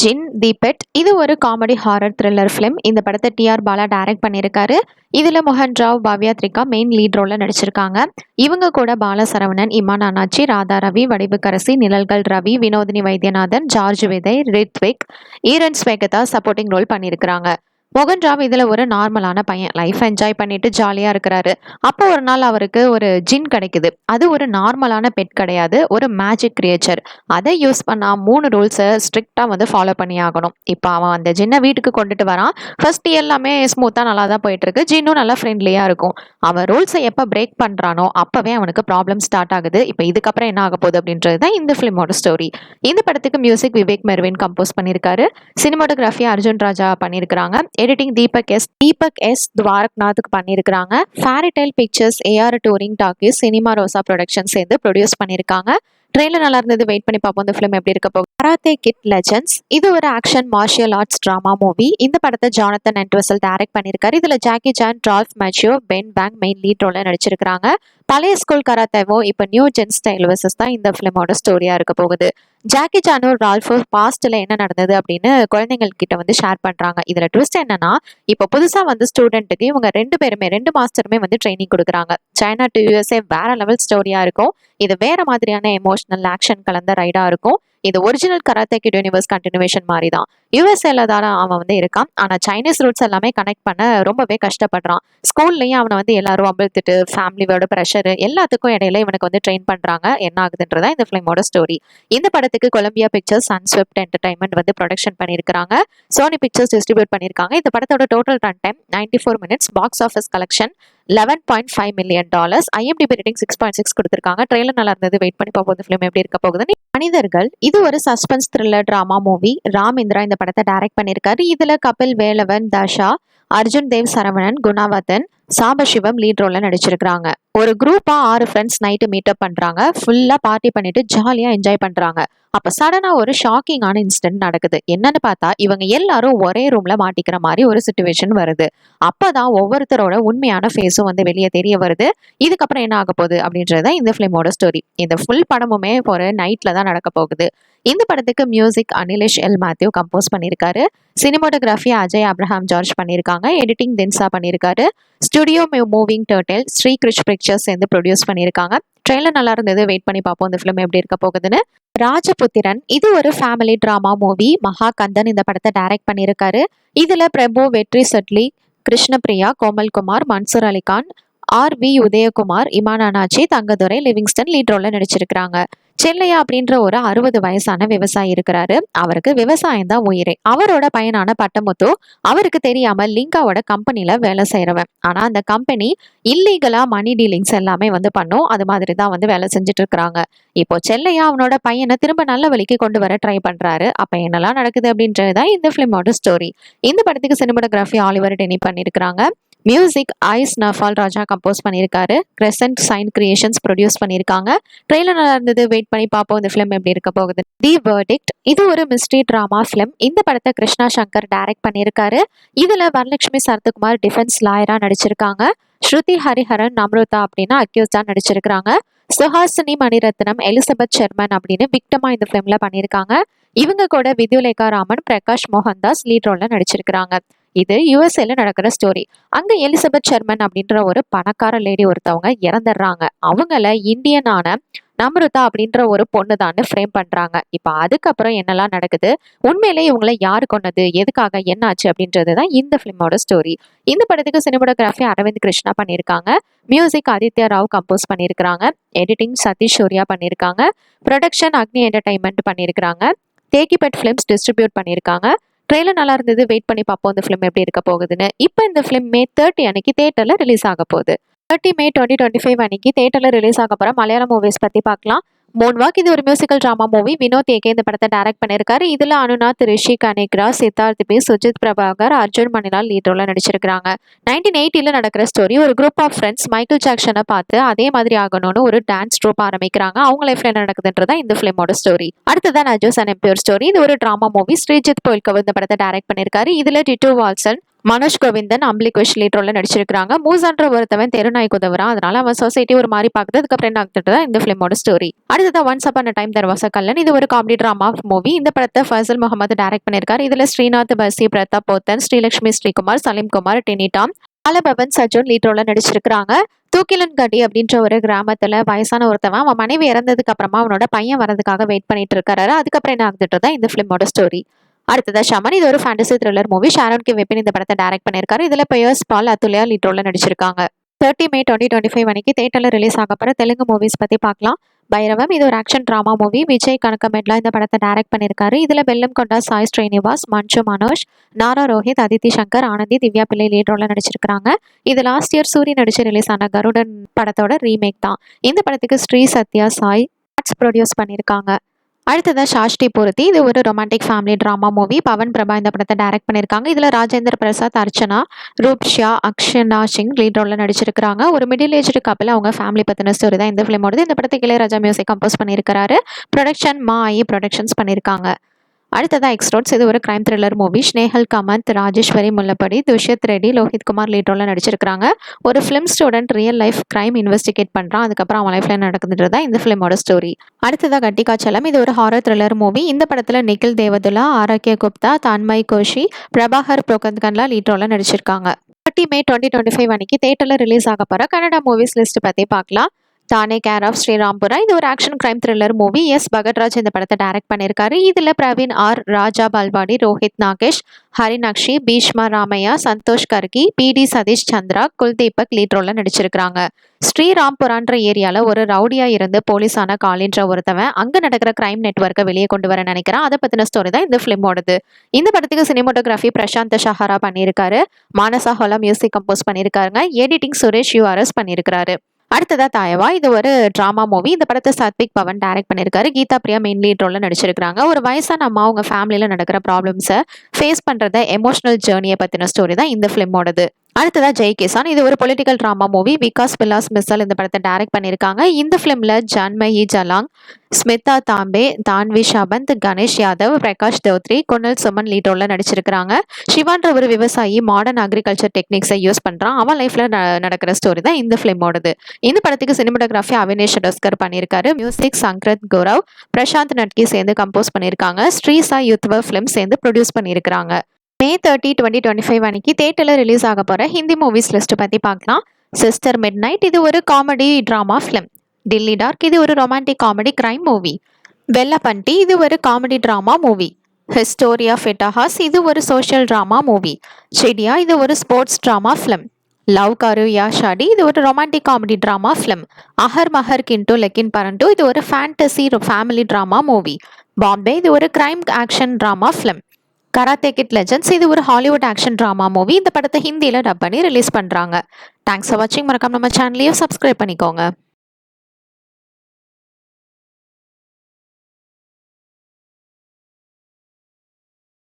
ஜின் தி bed இது ஒரு comedy horror thriller film. இந்த படத்தை டிஆர் பாலா டைரக்ட் பண்ணியிருக்காரு. இதுல மோகன் ராவ், பவ்யா த்ரிகா மெயின் லீட் ரோல்ல நடிச்சிருக்காங்க. இவங்க கூட பால சரவணன், இமான் அண்ணாச்சி, ராதா ரவி, வடிவுக்கரசி, நிழல்கள் ரவி, வினோதினி வைத்தியநாதன், ஜார்ஜ் விதை, ரித்விக், ஈரன் ஸ்வேகதா சப்போர்ட்டிங் ரோல் பண்ணியிருக்கிறாங்க. மோகன் ராவ் இதுல ஒரு நார்மலான பையன், லைஃப் என்ஜாய் பண்ணிட்டு ஜாலியா இருக்கிறாரு. அப்போ ஒரு நாள் அவருக்கு ஒரு ஜின் கிடைக்குது. அது ஒரு நார்மலான பெட் கிடையாது, ஒரு மேஜிக் கிரியேச்சர். அதை யூஸ் பண்ணா 3 ரூல்ஸை ஸ்ட்ரிக்டா வந்து ஃபாலோ பண்ணி ஆகணும். இப்போ அவன் அந்த ஜின்னை வீட்டுக்கு கொண்டுட்டு வரான். ஃபர்ஸ்ட் எல்லாமே ஸ்மூத்தா நல்லா தான் போயிட்டு இருக்கு. ஜின்னும் நல்லா ஃப்ரெண்ட்லியா இருக்கும். அவன் ரூல்ஸை எப்போ பிரேக் பண்றானோ அப்பவே அவனுக்கு ப்ராப்ளம் ஸ்டார்ட் ஆகுது. இப்போ இதுக்கப்புறம் என்ன ஆக போகுது அப்படின்றது தான் இந்த ஃபிலிமோட ஸ்டோரி. இந்த படத்துக்கு மியூசிக் விவேக் மெர்வின் கம்போஸ் பண்ணியிருக்காரு. சினிமாட்டோகிராஃபி அர்ஜுன் ராஜா பண்ணியிருக்கிறாங்க. எடிட்டிங் தீபக் எஸ் துவாரக்நாத்துக்கு பண்ணியிருக்கிறாங்க. Fairytale pictures, AR touring talkies, cinema Rosa production சேர்ந்து ப்ரொடியூஸ் பண்ணியிருக்காங்க. ட்ரெயிலர் நல்லா இருந்தது, வெயிட் பண்ணி பார்ப்போம் இந்த ஃபிலிம் எப்படி இருக்க போகுது. கராத்தே கிட் லெஜெண்ட்ஸ் இது ஒரு action martial arts drama movie. இந்த படத்தை ஜானத்தன் என்ட்வெசல் டைரக்ட் பண்ணியிருக்காரு. இதுல Jackie Chan, Ralph Macchio, Ben பேங் மெயின் லீட் ரோல்ல நடிச்சிருக்காங்க. பழைய ஸ்கூல் கராத்தேவோ இப்போ நியூ ஜென் ஸ்டைல் வெர்சஸ் தான் இந்த ஃபிலிமோட ஸ்டோரியா இருக்க போகுது. ஜாக்கி சானும் ரால்ஃபோ பாஸ்ட்ல என்ன நடந்தது அப்படின்னு குழந்தைகள் கிட்ட வந்து ஷேர் பண்றாங்க. இதுல ட்விஸ்ட் என்னன்னா, இப்போ புதுசா வந்து ஸ்டூடெண்ட்டுக்கு இவங்க 2 பேருமே 2 மாஸ்டருமே வந்து ட்ரைனிங் கொடுக்குறாங்க. சைனா டு யூஎஸ்ஏ வேற லெவல் ஸ்டோரியா இருக்கும். இது வேற மாதிரியான எமோஷனல் ஆக்ஷன் கலந்த ரைடா இருக்கும். இது original karate kid universe continuation மாதிரி தான். யூஎஸ்ஏல தான் அவன் வந்து இருக்கான். ஆனா சைனீஸ் ரூட்ஸ் எல்லாமே கனெக்ட் பண்ண ரொம்பவே கஷ்டப்படுறான். ஸ்கூல்லயும் அவனை வந்து எல்லாரும் அம்பிழ்த்துட்டு ஃபேமிலியோட ப்ரெஷர் எல்லாத்துக்கும் இடையில இவனுக்கு வந்து ட்ரெயின் பண்றாங்க. என்ன ஆகுதுன்றதா இந்த ஃபிலிமோட ஸ்டோரி. இந்த படத்துக்கு கொலம்பியா பிக்சர்ஸ், சன்ஸ்வெப்ட் என்டர்டைன்மெண்ட் வந்து ப்ரொடக்ஷன் பண்ணியிருக்காங்க. சோனி பிக்சர்ஸ் டிஸ்ட்ரிபியூட் பண்ணியிருக்காங்க. இந்த படத்தோட total run time 94 minutes. Box office collection $11.5 million. IMDb rating 6.6 கொடுத்திருக்காங்க. ட்ரெயிலர் நல்லா இருந்தது, வெயிட் பண்ணி பார்ப்போம் இந்த ஃபிலிம் எப்படி இருக்க போகுதுன்னு. மனிதர்கள் இது ஒரு suspense thriller drama movie. Ram Indira இந்த படத்தை டைரக்ட் பண்ணியிருக்காரு. இதுல கபில் வேலவன், தஷா, அர்ஜுன் தேவ் சரவணன், குணாவதன், சாம்பசிவம் லீட் ரோல்ல நடிச்சிருக்காங்க. ஒரு குரூப்பா 6 ஃப்ரெண்ட்ஸ் நைட்டு மீட்டப் பண்றாங்க. ஃபுல்லா பார்ட்டி பண்ணிட்டு ஜாலியா என்ஜாய் பண்றாங்க. அப்ப சடனா ஒரு ஷாக்கிங்கான இன்சிடென்ட் நடக்குது. என்னன்னு பார்த்தா இவங்க எல்லாரும் ஒரே ரூம்ல மாட்டிக்கிற மாதிரி ஒரு சிச்சுவேஷன் வருது. அப்பதான் ஒவ்வொருத்தரோட உண்மையான ஃபேஸும் வந்து வெளியே தெரிய வருது. இதுக்கப்புறம் என்ன ஆக போகுது அப்படின்றத இந்த ஃபிலிமோட ஸ்டோரி. இந்த ஃபுல் படமுமே ஒரு நைட்ல தான் நடக்க போகுது. இந்த படத்துக்கு மியூசிக் அனிலேஷ் எல் மேத்யூ கம்போஸ் பண்ணியிருக்காரு. சினிமாட்டோகிராஃபி அஜய் அப்ரஹாம் ஜார்ஜ் பண்ணியிருக்காங்க. எடிட்டிங் தின்சா பண்ணியிருக்காரு. ஸ்டுடியோ மூவிங் டர்டல் ஸ்ரீ கிருஷ் பிக்சர்ஸ் சேர்ந்து ப்ரொடியூஸ் பண்ணியிருக்காங்க. ட்ரெயிலர் நல்லா இருந்தது, வெயிட் பண்ணி பார்ப்போம் இந்த ஃபிலிம் எப்படி இருக்க போகுதுன்னு. ராஜபுத்திரன் இது ஒரு ஃபேமிலி டிராமா மூவி. மகாகந்தன் இந்த படத்தை டைரக்ட் பண்ணியிருக்காரு. இதுல பிரபு, வெற்றி செட்லி, Krishnapriya, கோமல்குமார், Mansoor Ali Khan, RV. Udhayakumar, Imman Annachi, Thangadurai, Livingstone lead ரோல்ல நடிச்சிருக்காங்க. செல்லையா அப்படின்ற ஒரு 60 வயசான விவசாயி இருக்கிறாரு. அவருக்கு விவசாயம் தான் உயிரே. அவரோட பையனான பட்டமுத்து அவருக்கு தெரியாம லிங்காவோட கம்பெனில வேலை செய்யறவன். ஆனா அந்த கம்பெனி இல்லீகலா மணி டீலிங்ஸ் எல்லாமே வந்து பண்ணும். அது மாதிரி தான் வந்து வேலை செஞ்சுட்டு இருக்கிறாங்க. இப்போ செல்லையா அவனோட பையனை திரும்ப நல்ல வழிக்கு கொண்டு வர ட்ரை பண்றாரு. அப்ப என்னெல்லாம் நடக்குது அப்படின்றதுதான் இந்த ஃபிலிமோட ஸ்டோரி. இந்த படத்துக்கு சினிமாட்டோகிராஃபி ஆலிவர் டெனி பண்ணியிருக்கிறாங்க. மியூசிக் ஐஸ் நஃபால் ராஜா கம்போஸ் பண்ணியிருக்காரு. கிரெசன்ட் சைன் கிரியேஷன்ஸ் ப்ரொடியூஸ் பண்ணியிருக்காங்க. ட்ரெயிலர் நல்லா இருந்தது, வெயிட் பண்ணி பார்ப்போம் இந்த ஃபிலிம் எப்படி இருக்க போகுது. தி வெர்டிக்ட் இது ஒரு மிஸ்ட்ரி டிராமா ஃபிலிம். இந்த படத்தை கிருஷ்ணா சங்கர் டைரக்ட் பண்ணியிருக்காரு. இதுல வரலட்சுமி சரத்குமார் டிஃபென்ஸ் லாயரா நடிச்சிருக்காங்க. ஸ்ருதி ஹரிஹரன், நம்ருதா அப்படின்னா அக்யூஸ்டா நடிச்சிருக்காங்க. சுஹாசினி மணிரத்னம், எலிசபெத் ஷெர்மன் அப்படின்னு விக்டமா இந்த ஃபிலிம்ல பண்ணியிருக்காங்க. இவங்க கூட வித்யுலேகா ராமன், பிரகாஷ் மோகன்தாஸ் லீட் ரோல்ல நடிச்சிருக்காங்க. இது யூஎஸ்ஏல நடக்கிற ஸ்டோரி. அங்க எலிசபெத் ஷெர்மன் அப்படின்ற ஒரு பணக்கார லேடி ஒருத்தவங்க இறந்துடுறாங்க. அவங்கள இந்தியனான நம்ருதா அப்படின்ற ஒரு பொண்ணு தான் ஃப்ரேம் பண்றாங்க. இப்ப அதுக்கப்புறம் என்னெல்லாம் நடக்குது, உண்மையிலே இவங்களை யாரு கொன்னது, எதுக்காக, என்ன ஆச்சு அப்படின்றதுதான் இந்த பிலிமோட ஸ்டோரி. இந்த படத்துக்கு சினிமாட்டோகிராஃபி அரவிந்த் கிருஷ்ணா பண்ணியிருக்காங்க. மியூசிக் ஆதித்யா ராவ் கம்போஸ் பண்ணியிருக்காங்க. எடிட்டிங் சதீஷ் சூர்யா பண்ணியிருக்காங்க. ப்ரொடக்ஷன் அக்னி என்டர்டைன்மெண்ட் பண்ணியிருக்காங்க. தேக்கிபெட் ஃபிலிம்ஸ் டிஸ்ட்ரிபியூட் பண்ணியிருக்காங்க. ட்ரெயிலர் நல்லா இருந்தது, வெயிட் பண்ணி பார்ப்போம் இந்த ஃபிலிம் எப்படி இருக்க போகுதுன்னு. இப்போ இந்த ஃபிலிம் May 30 அன்னைக்கு தேட்டர்ல ரிலீஸ் ஆக போகுது. 30 May 2025 அன்னைக்கு தேட்டர்ல ரிலீஸ் ஆக போற மலையாள மூவிஸ் பத்தி பார்க்கலாம். மோன்வாக் இது ஒரு musical drama movie. Vinod A இந்த படத்தை டைரக்ட் பண்ணியிருக்காரு. இதுல அனுநாத், ரிஷி கனேக்ரா, சித்தார்த் பி, சுஜித் பிரபாகர், அர்ஜுன் மணிலால் லீட் ரோல்ல நடிச்சிருக்காங்க. 1980 நடக்கிற ஸ்டோரி. ஒரு குரூப் ஆஃப் ஃப்ரெண்ட்ஸ் மைக்கேல் ஜாக்சனை பார்த்து அதே மாதிரி ஆகணும்னு ஒரு டான்ஸ் ட்ரூப் ஆரம்பிக்கிறாங்க. அவங்க லைஃப்ல என்ன நடக்குதுன்றதா இந்த ஃபிலிமோட ஸ்டோரி. அடுத்ததான் நஜோஸ் அண்ட் எம்பியூர் ஸ்டோரி. இது ஒரு டிராமா மூவி. ஸ்ரீஜித் பொயில்கவர் இந்த படத்தை டைரக்ட் பண்ணியிருக்காரு. இதுல டிட்டு வால்சன், மனோஜ் கோவிந்தன் அம்பிலிகுஷ் லீட் ரோல்ல நடிச்சிருக்காங்க. மூசான்ற ஒருத்தவன் தெருநாய்க்கு உதவுறான். அதனால அவன் சொசைட்டி ஒரு மாதிரி பாக்குது. அதுக்கப்புறம் என்ன ஆகுது தான் இந்த பிலிமோட ஸ்டோரி. அடுத்ததா once upon a time there was a Kallan. இது ஒரு காமெடி டிராமா மூவி. இந்த படத்தை ஃபசல் முகமது டைரக்ட் பண்ணிருக்காரு. இதுல ஸ்ரீநாத் பசி, பிரதாப் போத்தன், ஸ்ரீலட்சுமி ஸ்ரீகுமார், சலீம் குமார், டெனிடாம், பாலபவன், சஜோன் லீட் ரோல்ல நடிச்சிருக்காங்க. தூக்கிலன்கடி அப்படின்ற ஒரு கிராமத்துல வயசான ஒருத்தவன் அவன் மனைவி இறந்ததுக்கு அப்புறமா அவனோட பையன் வரதுக்காக வெயிட் பண்ணிட்டு இருக்காரு. அதுக்கப்புறம் என்ன ஆகுதுட்டு தான் இந்த பிலிமோட ஸ்டோரி. அடுத்ததா ஷமன். இது ஒரு fantasy thriller movie. Sharon K Vipin இந்த படத்தை டைரக்ட் பண்ணிருக்காரு. இதுல பியர்ஸ் பால், அதுல்யா லீட் ரோல்ல நடிச்சிருக்காங்க. 30 மே 2025 அன்னைக்கு தியேட்டர்ல ரிலீஸ் ஆக போற தெலுங்கு மூவிஸ் பத்தி பார்க்கலாம். பைரவம். இது ஒரு ஆக்ஷன் டிராமா மூவி. விஜய் கனகமெட்லா இந்த படத்தை டைரக்ட் பண்ணிருக்காரு. இதுல வெல்லம் கொண்டா, சாய் ஸ்ரீனிவாஸ், மஞ்சு மனோஜ், நாரா ரோஹித், அதித்தி சங்கர், ஆனந்தி, திவ்யா பிள்ளை லீட் ரோல்ல நடிச்சிருக்காங்க. இது லாஸ்ட் இயர் சூரிய நடிச்சு ரிலீஸ் ஆன கருடன் படத்தோட ரீமேக் தான். இந்த படத்துக்கு ஸ்ரீ சத்யா சாய் ப்ரொடியூஸ் பண்ணிருக்காங்க. அடுத்ததா சாஷ்டி பூர்த்தி. இது ஒரு romantic family drama movie. Pawan Prabha இந்த படத்தை டைரக்ட் பண்ணிருக்காங்க. இதுல ராஜேந்திர பிரசாத், அர்ச்சனா, ரூப்ஷியா, அக்ஷனா சிங் லீட் ரோல்ல நடிச்சிருக்காங்க. ஒரு மிடில் ஏஜ்டு கப்பல் அவங்க ஃபேமிலி பத்தின ஸ்டோரி தான் இந்த ஃபிலிமோடது. இந்த படத்துக்கு இளையராஜா மியூசிக் கம்போஸ் பண்ணியிருக்காரு. ப்ரொடக்ஷன் மாயி ப்ரொடக்ஷன்ஸ் பண்ணியிருக்காங்க. அடுத்ததா எக்ஸ்ட்ரோட்ஸ். இது ஒரு crime thriller movie. Snehal Kamath, Rajeshwari Mullapadi, Dushyanth Reddy, Lohith Kumar lead ரோல்ல நடிச்சிருக்காங்க. ஒரு film student real life crime investigate பண்றான். அதுக்கப்புறம் அவன் லைஃப்ல நடக்குதுன்றது தான் இந்த ஃபிலிமோட ஸ்டோரி. அடுத்ததா கட்டிகாச்சலம். இது ஒரு ஹாரர் த்ரில்லர் மூவி. இந்த படத்துல நிகில் தேவதுல்லா, ஆரோக்கிய குப்தா, தன்மய் கோஷி, பிரபாகர் புரோகந்த்கன்லா லீட் ரோல்ல நடிச்சிருக்காங்க. 30 மே 2025 அன்னைக்கு தியேட்டர்ல ரிலீஸ் ஆக போற கன்னடா மூவிஸ் லிஸ்ட் பத்தி பார்க்கலாம். தானே கேர் ஆஃப் ஸ்ரீராம்புரா. இது ஒரு action crime thriller movie. S Bhagatraj இந்த படத்தை டைரக்ட் பண்ணிருக்காரு. இதுல Praveen R, Raja Balwadi, Rohith Nagesh, Harinakshi, Bhishma Ramaiah, Santhosh Karki, PD. Satish Chandra, Kuldeepak lead ரோல்ல நடிச்சிருக்காங்க. ஸ்ரீராம்புரான்ற ஏரியால ஒரு ரவுடியா இருந்து போலீஸான காலின்ற ஒருத்தவன் அங்க நடக்கிற கிரைம் நெட்வொர்க்கை வெளியே கொண்டு வர நினைக்கிறான். அதை பத்தின ஸ்டோரி தான் இந்த பிலிமோடது. இந்த படத்துக்கு சினிமோட்டோகிராஃபி பிரசாந்த் ஷஹரா பண்ணியிருக்காரு. மானசா ஹோலா மியூசிக் கம்போஸ் பண்ணியிருக்காருங்க. எடிட்டிங் சுரேஷ் யூஆர்எஸ் பண்ணியிருக்காரு. அடுத்ததா தாயவா. இது ஒரு டிராமா மூவி. இந்த படத்தை சாத்விக் பவன் டைரக்ட் பண்ணிருக்காரு. கீதா பிரியா மெயின் லீட் ரோல்ல நடிச்சிருக்காங்க. ஒரு வயசான அம்மா அவங்க ஃபேமிலியில நடக்கிற ப்ராப்ளம்ஸை ஃபேஸ் பண்றத எமோஷனல் ஜேர்னியை பத்தின ஸ்டோரி தான் இந்த பிலிமோடது. அடுத்ததா ஜெய் கிசான். இது ஒரு பொலிட்டிக்கல் டிராமா மூவி. விகாஸ் பிலாஸ் மிஸ்ஸல் இந்த படத்தை டைரக்ட் பண்ணியிருக்காங்க. இந்த பிலிம்ல ஜான்மயி ஜலாங், ஸ்மிதா தாம்பே, தான்வி ஷாபந்த், கணேஷ் யாதவ், பிரகாஷ் தௌத்ரி, குணல் சுமன் லீட் ரோல்ல நடிச்சிருக்காங்க. சிவான்ற ஒரு விவசாயி மாடர்ன் அக்ரிகல்ச்சர் டெக்னிக்ஸை யூஸ் பண்றான். அவன் லைஃப்ல நடக்கிற ஸ்டோரி தான் இந்த பிலிமோடது. இந்த படத்துக்கு சினிமோட்டோகிராஃபி அவினேஷ் டஸ்கர் பண்ணியிருக்காரு. மியூசிக் சங்கரத் கௌரவ், பிரசாந்த் நட்கி சேர்ந்து கம்போஸ் பண்ணியிருக்காங்க. ஸ்ரீசா யுத்வ பிலிம் சேர்ந்து ப்ரொடியூஸ் பண்ணியிருக்காங்க. மே 30, 2025 அன்னைக்கு தியேட்டர்ல ரிலீஸ் ஆக போற ஹிந்தி மூவிஸ் லிஸ்ட் பத்தி பார்க்கலாம். Sister midnight. இது ஒரு comedy drama film. Delhi dark. இது ஒரு ரொமான்டிக் காமெடி கிரைம் மூவி. வெள்ளப்பண்டி. இது ஒரு காமெடி டிராமா மூவி. ஹிஸ்டோரியா ஃபெட்டஹாஸ். இது ஒரு சோஷியல் டிராமா மூவி. சிடியா. இது ஒரு ஸ்போர்ட்ஸ் டிராமா பிலிம். லவ் கரு யா ஷாடி. இது ஒரு ரொமான்டிக் காமெடி டிராமா பிலிம். அஹர் மஹர் கிண்டு லெக்கின் பரண்டு. இது ஒரு fantasy family drama movie. Bombay. இது ஒரு crime action drama film. Karate kid legends. இது ஒரு ஹாலிவுட் ஆக்ஷன் டிராமா மூவி. இந்த படத்தை ஹிந்தியில டப் பண்ணி ரிலீஸ் பண்றாங்க. தேங்க்ஸ் ஃபார் வாட்சிங். மறக்காம நம்ம சேனலையும் சப்ஸ்கிரைப் பண்ணிக்கோங்க.